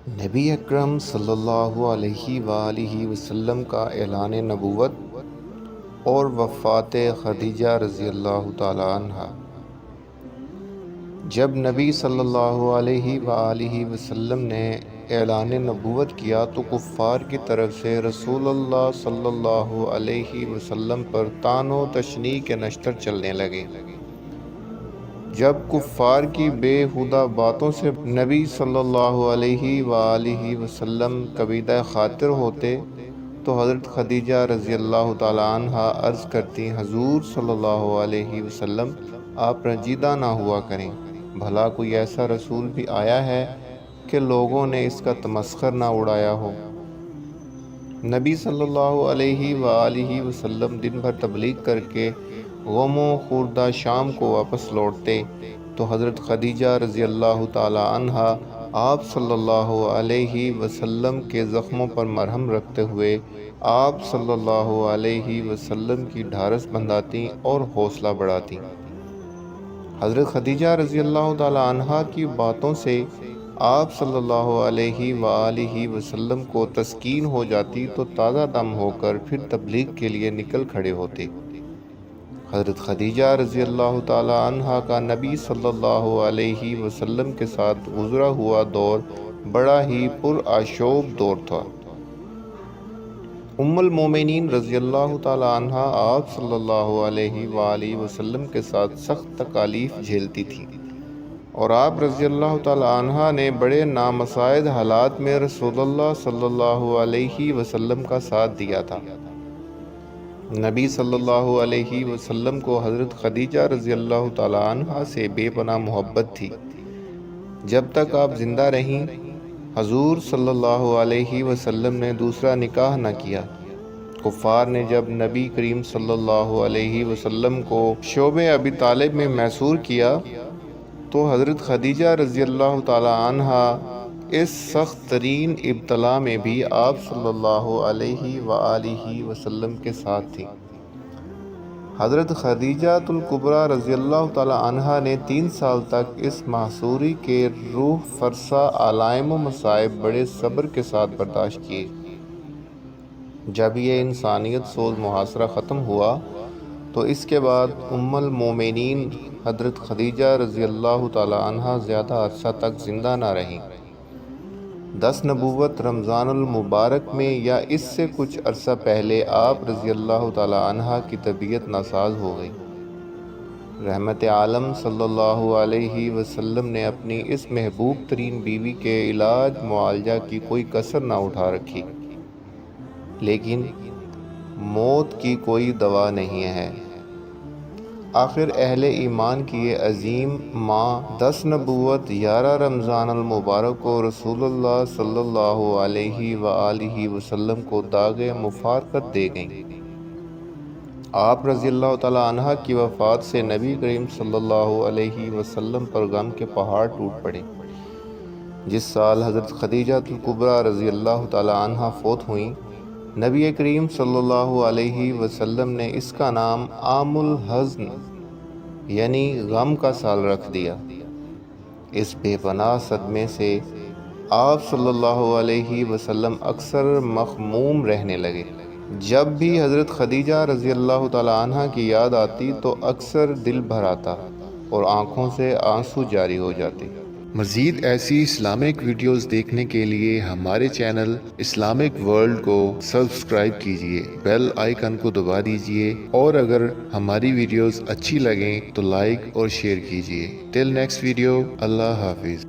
نبی اکرم صلی اللہ علیہ وآلہ وسلم کا اعلان نبوت اور وفات خدیجہ رضی اللہ تعالی عنہ۔ جب نبی صلی اللہ علیہ وآلہ وسلم نے اعلان نبوت کیا تو کفار کی طرف سے رسول اللہ صلی اللہ علیہ وسلم پر طعن و تشنیع کے نشتر چلنے لگے۔ جب کفار کی بے ہودہ باتوں سے نبی صلی اللہ علیہ وآلہ وسلم کبیدہ خاطر ہوتے تو حضرت خدیجہ رضی اللہ تعالی عنہ عرض کرتی، حضور صلی اللہ علیہ وسلم آپ رنجیدہ نہ ہوا کریں، بھلا کوئی ایسا رسول بھی آیا ہے کہ لوگوں نے اس کا تمسخر نہ اڑایا ہو۔ نبی صلی اللہ علیہ وآلہ وسلم دن بھر تبلیغ کر کے غم و خوردہ شام کو واپس لوٹتے تو حضرت خدیجہ رضی اللہ تعالی عنہ آپ صلی اللہ علیہ وسلم کے زخموں پر مرہم رکھتے ہوئے آپ صلی اللہ علیہ وسلم کی ڈھارس بندھاتی اور حوصلہ بڑھاتی۔ حضرت خدیجہ رضی اللہ تعالی عنہ کی باتوں سے آپ صلی اللہ علیہ وآلہ وسلم کو تسکین ہو جاتی تو تازہ دم ہو کر پھر تبلیغ کے لیے نکل کھڑے ہوتے۔ حضرت خدیجہ رضی اللہ تعالی عنہ کا نبی صلی اللہ علیہ وسلم کے ساتھ گزرا ہوا دور بڑا ہی پرآشوب دور تھا۔ ام المومنین رضی اللہ تعالی عنہ آپ صلی اللہ علیہ وآلہ وسلم کے ساتھ سخت تکالیف جھیلتی تھیں اور آپ رضی اللہ تعالی عنہ نے بڑے نامساعد حالات میں رسول اللہ صلی اللہ علیہ وسلم کا ساتھ دیا تھا۔ نبی صلی اللہ علیہ وسلم کو حضرت خدیجہ رضی اللہ تعالی عنہ سے بے پناہ محبت تھی۔ جب تک آپ زندہ رہیں حضور صلی اللہ علیہ وسلم نے دوسرا نکاح نہ کیا۔ کفار نے جب نبی کریم صلی اللہ علیہ وسلم کو شعب ابی طالب میں محصور کیا تو حضرت خدیجہ رضی اللہ تعالی عنہ اس سخت ترین ابتلا میں بھی آپ صلی اللہ علیہ وآلہ وسلم کے ساتھ تھی۔ حضرت خدیجہ الکبریٰ رضی اللہ تعالی عنہ نے 3 سال تک اس محصوری کے روح فرسا علائم و مصائب بڑے صبر کے ساتھ برداشت کیے۔ جب یہ انسانیت سوز محاصرہ ختم ہوا تو اس کے بعد ام المومنین حضرت خدیجہ رضی اللہ تعالی عنہ زیادہ عرصہ تک زندہ نہ رہیں۔ 10 نبوت رمضان المبارک میں یا اس سے کچھ عرصہ پہلے آپ رضی اللہ تعالی عنہ کی طبیعت ناساز ہو گئی۔ رحمت عالم صلی اللہ علیہ وسلم نے اپنی اس محبوب ترین بیوی کے علاج معالجہ کی کوئی کسر نہ اٹھا رکھی، لیکن موت کی کوئی دوا نہیں ہے۔ آخر اہل ایمان کی یہ عظیم ماں 10 نبوت 11 رمضان المبارک کو رسول اللہ صلی اللہ علیہ وآلہ وسلم کو داغ مفارقت دے گئیں۔ آپ رضی اللہ تعالی عنہ کی وفات سے نبی کریم صلی اللہ علیہ وسلم پر غم کے پہاڑ ٹوٹ پڑے۔ جس سال حضرت خدیجہ الکبریٰ رضی اللہ تعالی عنہ فوت ہوئیں، نبی کریم صلی اللہ علیہ وسلم نے اس کا نام عام الحزن یعنی غم کا سال رکھ دیا۔ اس بے پناہ صدمے سے آپ صلی اللہ علیہ وسلم اکثر مغموم رہنے لگے۔ جب بھی حضرت خدیجہ رضی اللہ تعالی عنہ کی یاد آتی تو اکثر دل بھر آتا اور آنکھوں سے آنسو جاری ہو جاتے۔ مزید ایسی اسلامک ویڈیوز دیکھنے کے لیے ہمارے چینل اسلامک ورلڈ کو سبسکرائب کیجئے، بیل آئیکن کو دبا دیجئے اور اگر ہماری ویڈیوز اچھی لگیں تو لائک اور شیئر کیجئے۔ ٹل نیکسٹ ویڈیو، اللہ حافظ۔